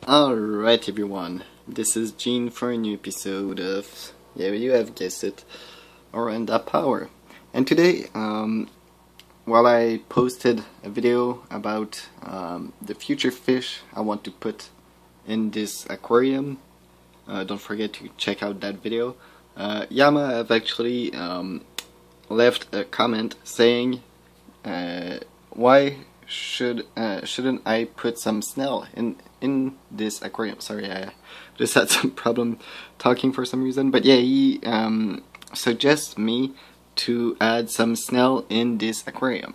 Alright everyone, this is Gene for a new episode of, yeah, you have guessed it, Oranda Power. And today, while I posted a video about the future fish I want to put in this aquarium, don't forget to check out that video. Yama have actually left a comment saying why shouldn't I put some snail in this aquarium. Sorry, I just had some problem talking for some reason, but yeah, he suggests me to add some snail in this aquarium,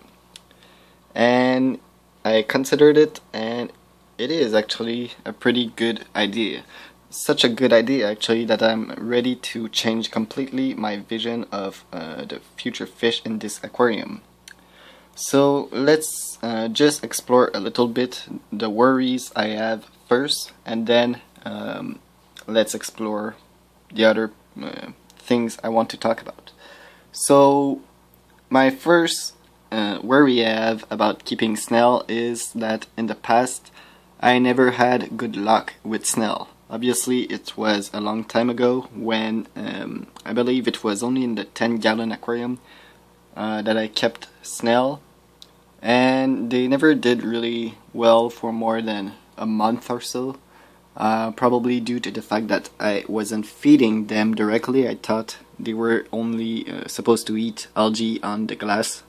and I considered it, and it is actually a pretty good idea. Such a good idea actually that I'm ready to change completely my vision of the future fish in this aquarium. So let's just explore a little bit the worries I have first, and then let's explore the other things I want to talk about. So my first worry I have about keeping snail is that in the past I never had good luck with snail. Obviously it was a long time ago when I believe it was only in the 10-gallon aquarium that I kept snail, and they never did really well for more than a month or so, probably due to the fact that I wasn't feeding them directly. I thought they were only supposed to eat algae on the glass,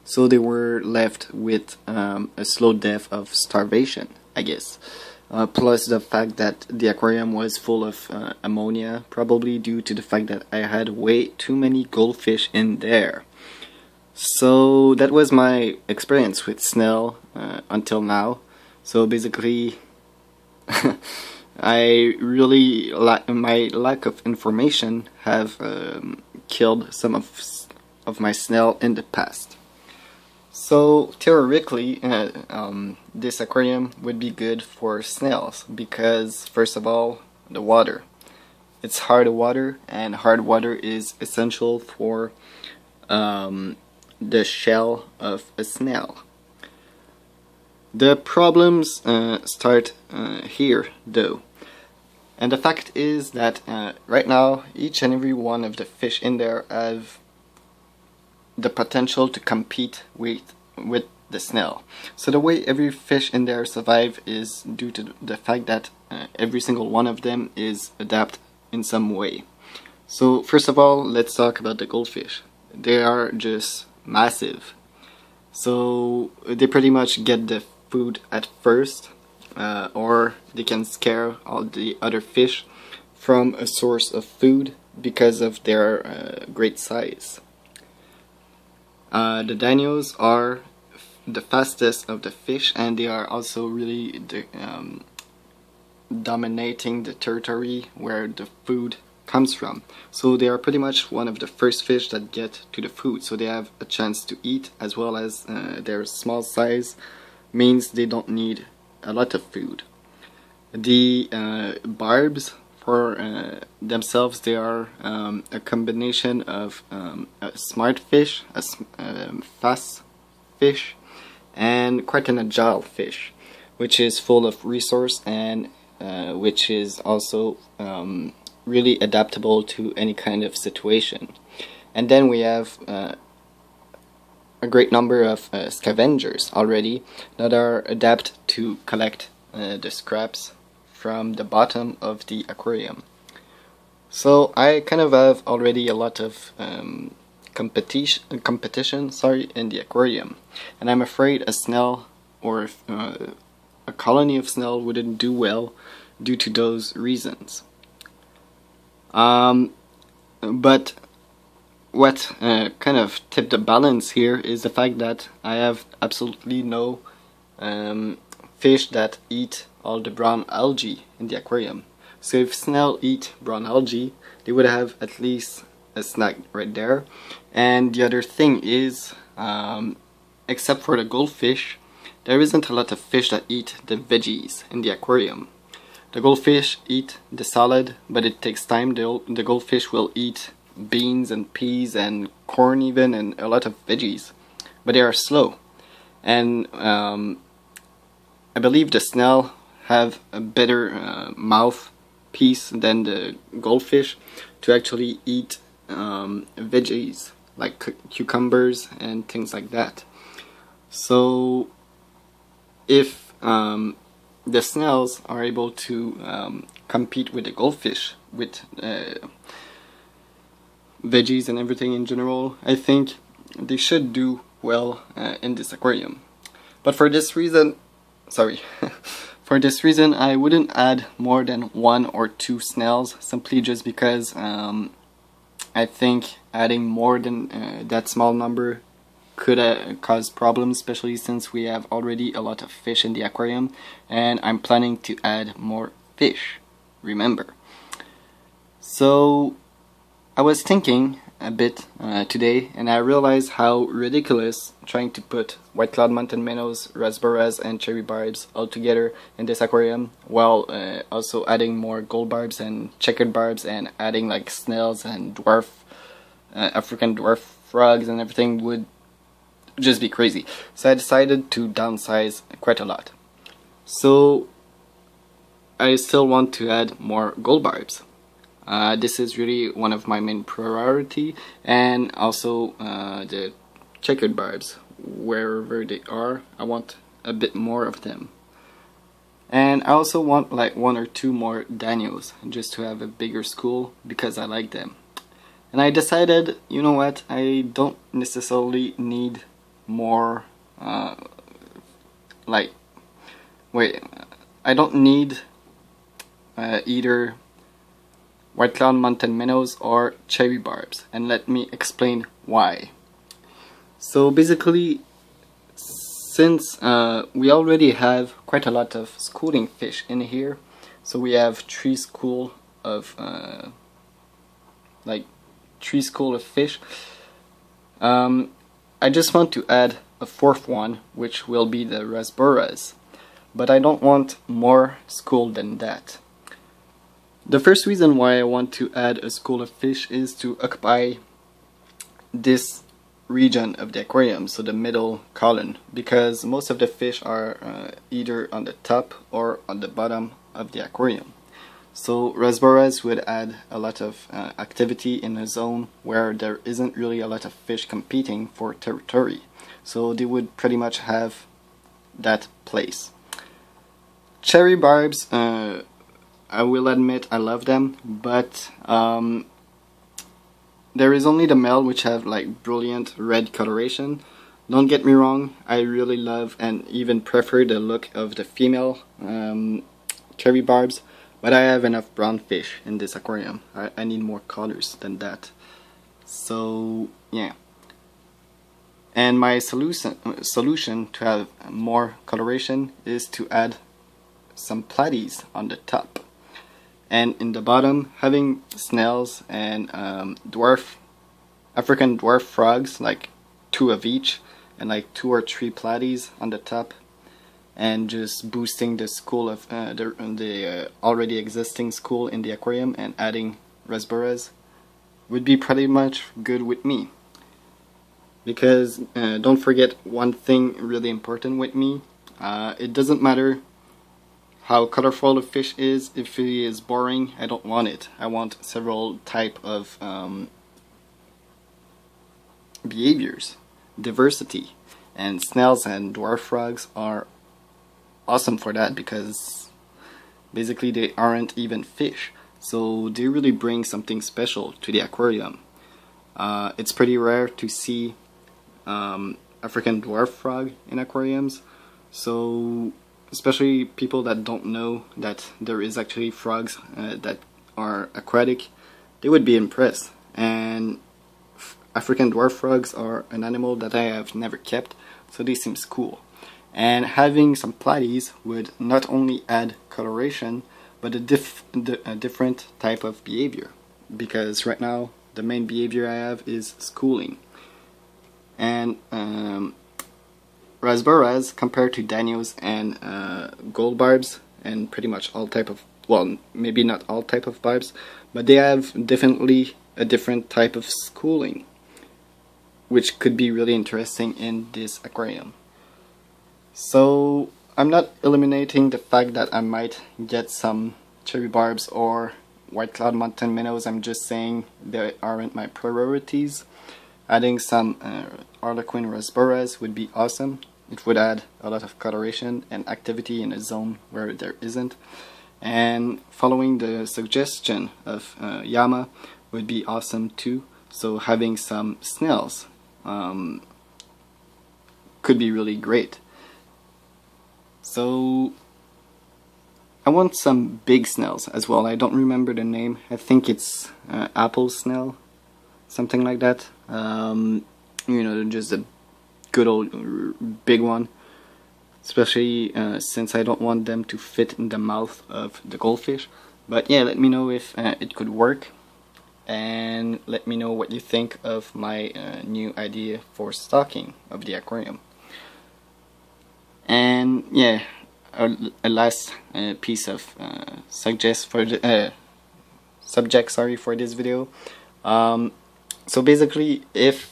so they were left with a slow death of starvation, I guess. Plus the fact that the aquarium was full of ammonia, probably due to the fact that I had way too many goldfish in there. So that was my experience with snail until now. So basically I really my lack of information have killed some of my snail in the past. So theoretically this aquarium would be good for snails because, first of all, the water. It's hard water, and hard water is essential for the shell of a snail. The problems start here though, and the fact is that right now each and every one of the fish in there have the potential to compete with the snail. So the way every fish in there survive is due to the fact that every single one of them is adapted in some way. So first of all, let's talk about the goldfish. They are just massive, so they pretty much get the food at first, or they can scare all the other fish from a source of food because of their great size. The dinos are the fastest of the fish, and they are also really dominating the territory where the food comes from. So they are pretty much one of the first fish that get to the food, so they have a chance to eat, as well as their small size means they don't need a lot of food. The barbs for themselves, they are a combination of a smart fish, a fast fish, and quite an agile fish, which is full of resource and which is also really adaptable to any kind of situation. And then we have a great number of scavengers already that are adapted to collect the scraps from the bottom of the aquarium. So I kind of have already a lot of competition in the aquarium, and I'm afraid a snail or a colony of snail wouldn't do well due to those reasons. But what kind of tipped the balance here is the fact that I have absolutely no fish that eat all the brown algae in the aquarium. So if snail eat brown algae, they would have at least a snack right there. And the other thing is, except for the goldfish, there isn't a lot of fish that eat the veggies in the aquarium. The goldfish eat the salad, but it takes time. The goldfish will eat beans and peas and corn even, and a lot of veggies, but they are slow. And I believe the snail have a better mouth piece than the goldfish to actually eat veggies like cucumbers and things like that. So if the snails are able to compete with the goldfish with veggies and everything in general, I think they should do well in this aquarium. But for this reason, for this reason I wouldn't add more than 1 or 2 snails, simply just because I think adding more than that small number could cause problems, especially since we have already a lot of fish in the aquarium and I'm planning to add more fish, remember. So I was thinking a bit today, and I realized how ridiculous trying to put white cloud mountain minnows, rasboras and cherry barbs all together in this aquarium, while also adding more gold barbs and checkered barbs and adding like snails and dwarf African dwarf frogs and everything would just be crazy. So I decided to downsize quite a lot. So I still want to add more gold barbs. This is really one of my main priority, and also the checkered barbs, wherever they are, I want a bit more of them. And I also want like 1 or 2 more danios, just to have a bigger school, because I like them. And I decided, you know what, I don't necessarily need more, I don't need either white cloud mountain minnows or cherry barbs, and let me explain why. So basically, since we already have quite a lot of schooling fish in here, so we have 3 schools of fish, I just want to add a 4th one, which will be the rasboras, but I don't want more school than that. The first reason why I want to add a school of fish is to occupy this region of the aquarium, so the middle column, because most of the fish are either on the top or on the bottom of the aquarium. So rasboras would add a lot of activity in a zone where there isn't really a lot of fish competing for territory, so they would pretty much have that place. Cherry barbs, I will admit I love them, but there is only the male which have like brilliant red coloration. Don't get me wrong, I really love and even prefer the look of the female cherry barbs, but I have enough brown fish in this aquarium. I need more colors than that. So yeah. And my solution to have more coloration is to add some platies on the top. And in the bottom, having snails and African dwarf frogs, like 2 of each, and like 2 or 3 platies on the top, and just boosting the school of the already existing school in the aquarium and adding rasboras would be pretty much good with me. Because don't forget one thing really important with me, it doesn't matter how colorful the fish is. If it is boring, I don't want it. I want several type of behaviors, diversity, and snails and dwarf frogs are awesome for that, because basically they aren't even fish, so they really bring something special to the aquarium. It's pretty rare to see African dwarf frog in aquariums, so especially people that don't know that there is actually frogs that are aquatic, they would be impressed. And African dwarf frogs are an animal that I have never kept, so this seems cool. And having some platies would not only add coloration, but a different type of behavior, because right now the main behavior I have is schooling. And rasboras, compared to danios and gold barbs and pretty much all type of, well, maybe not all type of barbs, but they have definitely a different type of schooling, which could be really interesting in this aquarium. So I'm not eliminating the fact that I might get some cherry barbs or white cloud mountain minnows. I'm just saying they aren't my priorities. Adding some harlequin rasboras would be awesome. It would add a lot of coloration and activity in a zone where there isn't. And following the suggestion of Yama would be awesome too. So having some snails could be really great. So I want some big snails as well. I don't remember the name. I think it's apple snail, something like that. You know, just a good old big one. Especially since I don't want them to fit in the mouth of the goldfish. But yeah, let me know if it could work. And let me know what you think of my new idea for stocking of the aquarium. And yeah, a last piece of subject for this video. So basically, if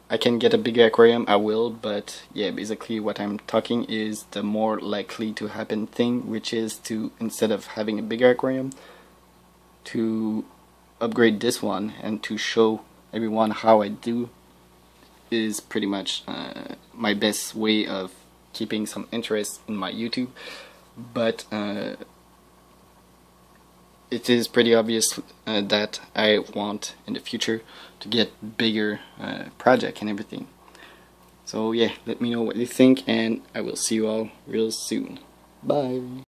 I can get a bigger aquarium, I will, but yeah, basically what I'm talking is the more likely to happen thing, which is to, instead of having a bigger aquarium, to upgrade this one and to show everyone how I do is pretty much my best way of keeping some interest in my YouTube. But it is pretty obvious that I want in the future to get bigger project and everything. So yeah, let me know what you think, and I will see you all real soon. Bye.